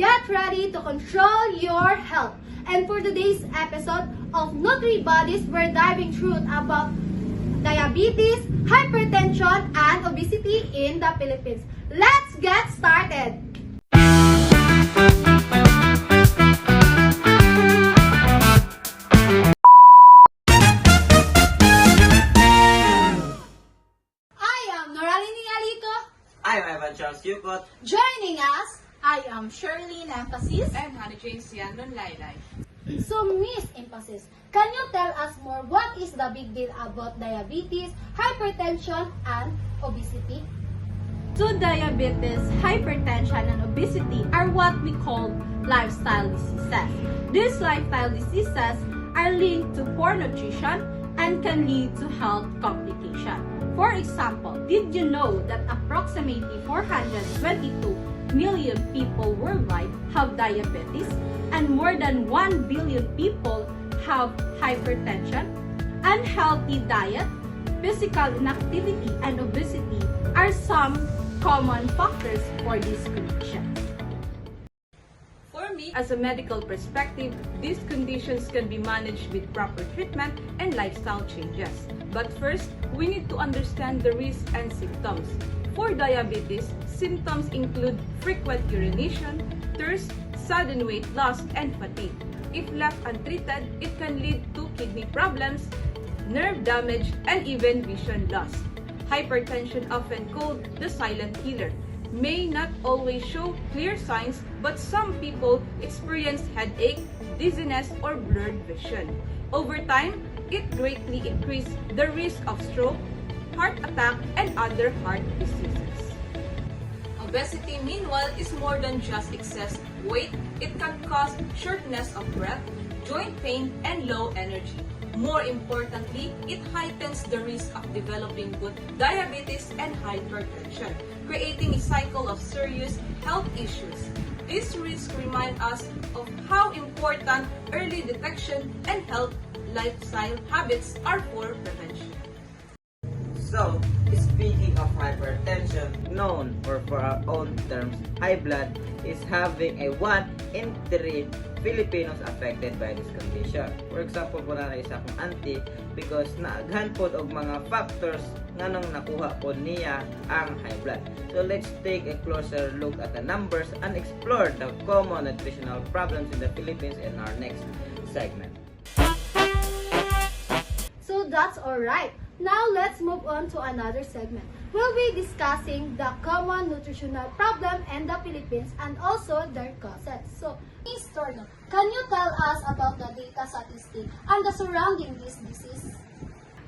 get ready to control your health. And for today's episode of NutriBodies, we're diving through about diabetes, hypertension, and obesity in the Philippines. Let's get started! I am Noralini Alico. I'm Evan Charles Yukot. Joining us, I am Shirley Emphasis. I'm Hannah Jane Siandon Laylay. so Miss Emphasis, can you tell us more what is the big deal about diabetes, hypertension, and obesity? So diabetes, hypertension, and obesity are what we call lifestyle diseases. These lifestyle diseases are linked to poor nutrition and can lead to health complications. For example, did you know that approximately 422 million people worldwide have diabetes and more than 1 billion people have hypertension? Unhealthy diet, physical inactivity, and obesity are some common factors for these conditions. For me, as a medical perspective, these conditions can be managed with proper treatment and lifestyle changes. But first, we need to understand the risks and symptoms. For diabetes, symptoms include frequent urination, thirst, sudden weight loss, and fatigue. If left untreated, it can lead to kidney problems, nerve damage, and even vision loss. Hypertension, often called the silent killer, may not always show clear signs, but some people experience headache, dizziness, or blurred vision. Over time, it greatly increases the risk of stroke, heart attack, and other heart diseases. Obesity, meanwhile, is more than just excess weight. It can cause shortness of breath, joint pain, and low energy. More importantly, it heightens the risk of developing both diabetes and hypertension, creating a cycle of serious health issues. These risks remind us of how important early detection and health lifestyle habits are for prevention. So, speaking of hypertension, known or for our own terms, high blood is having a 1 in 3 Filipinos affected by this condition. For example, po na isa akong auntie because naaghan po og mga factors nga nang nakuha po niya ang high blood. So let's take a closer look at the numbers and explore the common nutritional problems in the Philippines in our next segment. So that's alright. Now let's move on to another segment. We'll be discussing the common nutritional problem in the Philippines and also their causes. So, Ms. Torno, can you tell us about the data statistic and the surrounding this disease?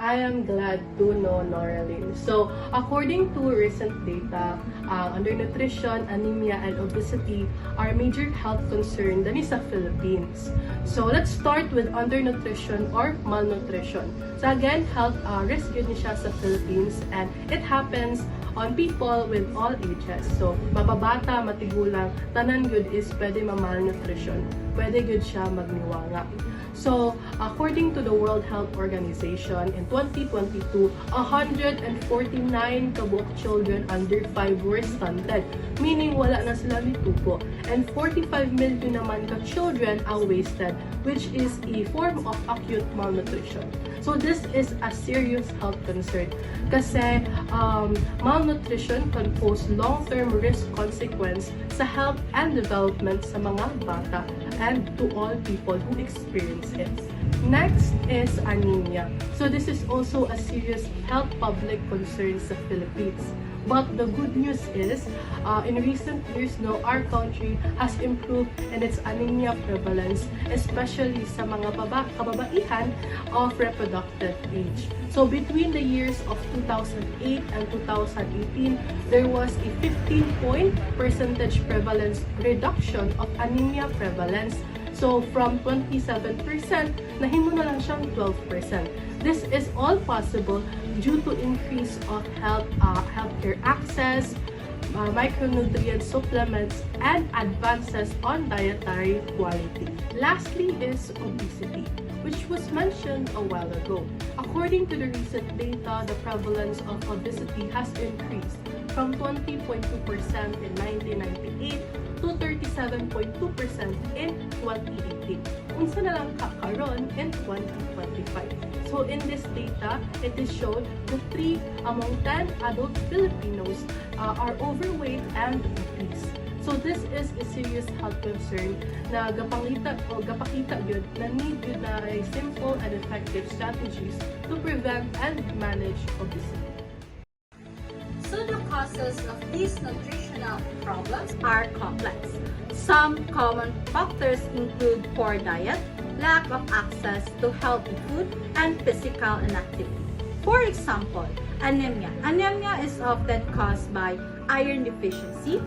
I am glad to know, Noraline. So, according to recent data, undernutrition, anemia, and obesity are major health concerns dani sa Philippines. So, let's start with undernutrition or malnutrition. So, again, health risk yun siya sa Philippines, and it happens on people with all ages. So, mababata, matigulang, tanan good is pwede ma-malnutrition. Pwede good siya magniwanga. So, according to the World Health Organization, in 2022, 149 kabuok children under 5 were stunted, meaning wala na sila nitupo. And 45 million naman ka children ang wasted, which is a form of acute malnutrition. So, this is a serious health concern kasi malnutrition can pose long-term risk consequence sa health and development sa mga bata and to all people who experience it. Next is anemia. So this is also a serious health public concern sa Philippines. But the good news is, in recent years now, our country has improved in its anemia prevalence, especially sa mga kababaihan of reproductive age. So between the years of 2008 and 2018, there was a 15-point percentage prevalence reduction of anemia prevalence. So from 27%, nahimo na lang siyang 12%. This is all possible due to increase of healthcare access, micronutrient supplements, and advances on dietary quality. Lastly is obesity, which was mentioned a while ago. According to the recent data, the prevalence of obesity has increased from 20.2% in 1998 to 37.2% in 2018. Unsa na lang kakaron in 2025. So in this data, it is shown that 3 among 10 adult Filipinos are overweight and obese. So this is a serious health concern na gapakita yun na need yun na a simple and effective strategies to prevent and manage obesity. So the causes of these nutritional problems are complex. Some common factors include poor diet, lack of access to healthy food, and physical inactivity. For example, anemia. Anemia is often caused by iron deficiency,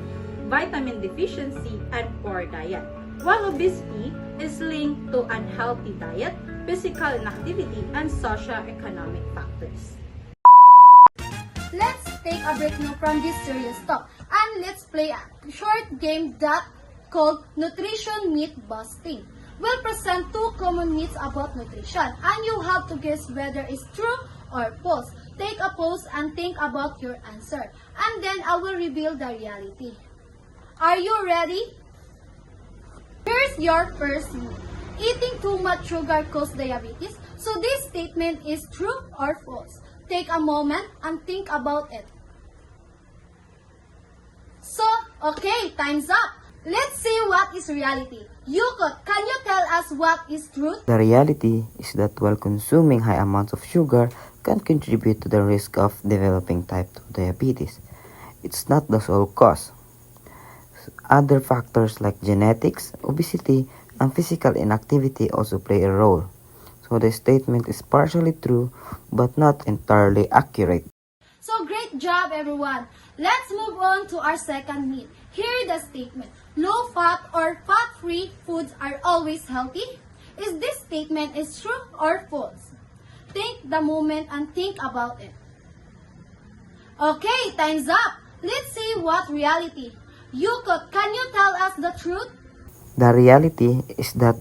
vitamin deficiency, and poor diet, while obesity is linked to unhealthy diet, physical inactivity, and socio-economic factors. Let's take a break now from this serious talk and let's play a short game that called Nutrition Myth Busting. We'll present 2 common myths about nutrition and you have to guess whether it's true or false. Take a pause and think about your answer and then I will reveal the reality. Are you ready? Here's your first myth. Eating too much sugar causes diabetes. So this statement is true or false? Take a moment and think about it. So, okay, time's up. Let's see what is reality. Yukot, can you tell us what is truth? The reality is that while consuming high amounts of sugar can contribute to the risk of developing type 2 diabetes, it's not the sole cause. Other factors like genetics, obesity, and physical inactivity also play a role. So the statement is partially true but not entirely accurate. So great job everyone. Let's move on to our second myth. Here the statement. Low fat or fat-free foods are always healthy. Is this statement is true or false? Take the moment and think about it. Okay, time's up. Let's see what reality. Yukot, can you tell us the truth? The reality is that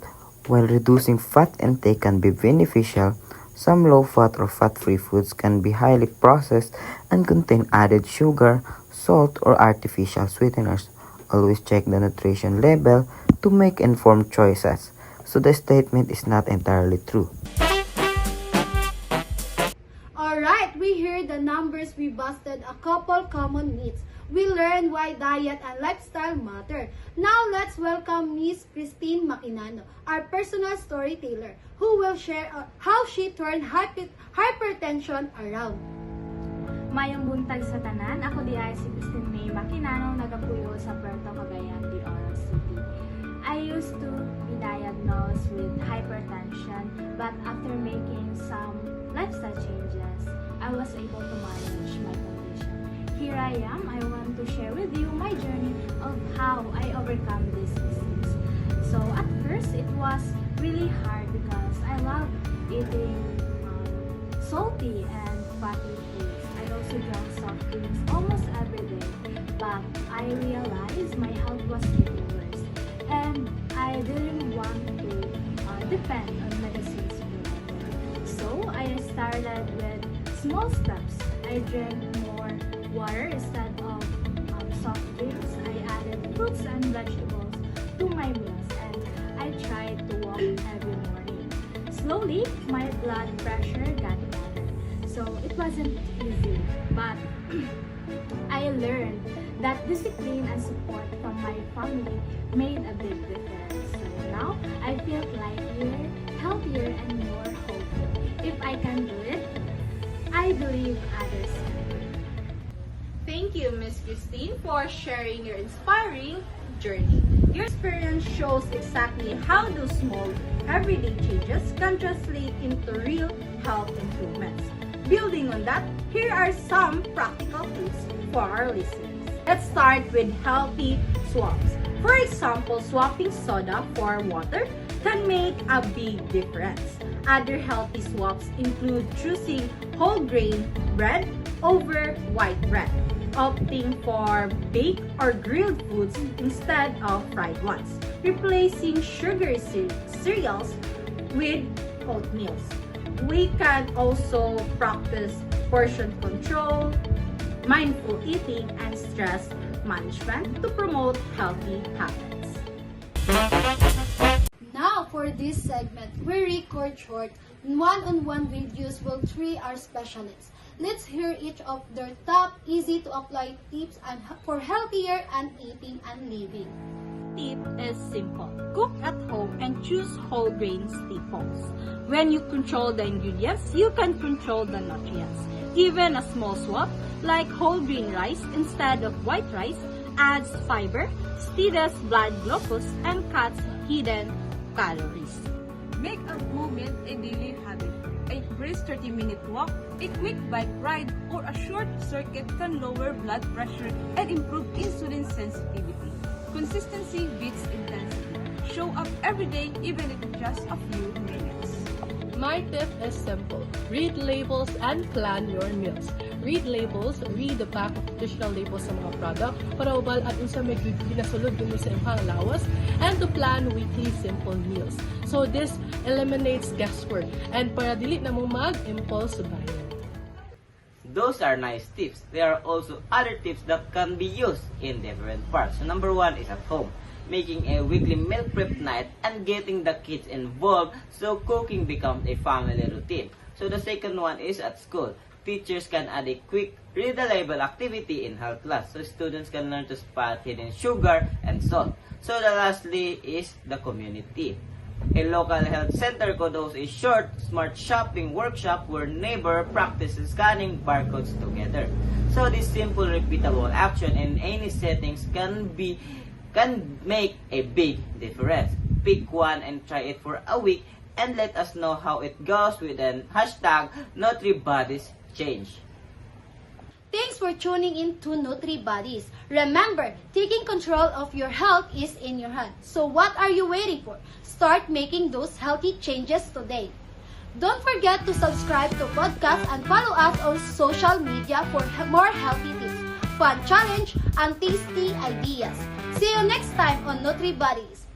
while reducing fat intake can be beneficial, some low-fat or fat-free foods can be highly processed and contain added sugar, salt, or artificial sweeteners. Always check the nutrition label to make informed choices. So the statement is not entirely true. Alright, we heard the numbers, we busted a couple common myths. We learned why diet and lifestyle matter. Now let's welcome Miss Christine Maquinano, our personal storyteller, who will share how she turned hypertension around. Mayong buntag sa tanan, ako di ay si Christine May Maquinano, nagapuyo sa Puerto Cagayan de Oro City. I used to be diagnosed with hypertension, but after making some lifestyle changes, I was able to manage my condition. Here I am, I want to share with you my journey of how I overcome this disease. So at first, it was really hard because I love eating salty and fatty foods. I also drank soft drinks almost every day, but I realized my health was getting worse and I didn't want to depend on medicines forever. So I started with small steps. I drank more water instead of soft drinks. I added fruits and vegetables to my meals and I tried to walk every morning. Slowly, my blood pressure got better. So it wasn't easy, but I learned that discipline and support from my family made a big difference. So now, I feel lighter, healthier, and more hopeful. If I can do it, I believe others can. Thank you, Miss Christine, for sharing your inspiring journey. Your experience shows exactly how those small, everyday changes can translate into real health improvements. Building on that, here are some practical tips for our listeners. Let's start with healthy swaps. For example, swapping soda for water can make a big difference. Other healthy swaps include choosing whole grain bread over white bread, opting for baked or grilled foods instead of fried ones, replacing sugary cereals with oatmeals. We can also practice portion control, mindful eating, and stress management to promote healthy habits. Now, for this segment, we record short, one-on-one videos will treat our specialists. Let's hear each of their top, easy-to-apply tips for healthier and eating and living. Tip is simple. Cook at home and choose whole grain staples. When you control the ingredients, you can control the nutrients. Even a small swap, like whole grain rice instead of white rice, adds fiber, steadies blood glucose, and cuts hidden calories. Make a movement a daily habit. A brisk 30-minute walk, a quick bike ride, or a short circuit can lower blood pressure and improve insulin sensitivity. Consistency beats intensity. Show up every day, even if it's just a few minutes. My tip is simple. Read labels and plan your meals. Read labels, read the back of nutritional labels sa mga product para mabalaan unsa may ginasulod dun sa imong lawas, and to plan weekly simple meals. So this eliminates guesswork and para dili na mo mag-impulse buying. Those are nice tips. There are also other tips that can be used in different parts. So number 1 is at home. Making a weekly meal prep night and getting the kids involved so cooking becomes a family routine. So the second one is at school. Teachers can add a quick, read the label activity in health class so students can learn to spot hidden sugar and salt. So the lastly is the community. A local health center could host a short, smart shopping workshop where neighbor practices scanning barcodes together. So this simple, repeatable action in any settings can make a big difference. Pick one and try it for a week and let us know how it goes with an hashtag #NutriBodiesChange. Thanks for tuning in to NutriBodies. Remember, taking control of your health is in your hands. So what are you waiting for? Start making those healthy changes today. Don't forget to subscribe to podcast and follow us on social media for more healthy tips, fun challenge, and tasty ideas. See you next time on NutriBodies.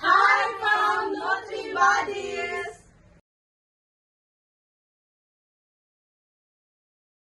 Hi from NutriBodies!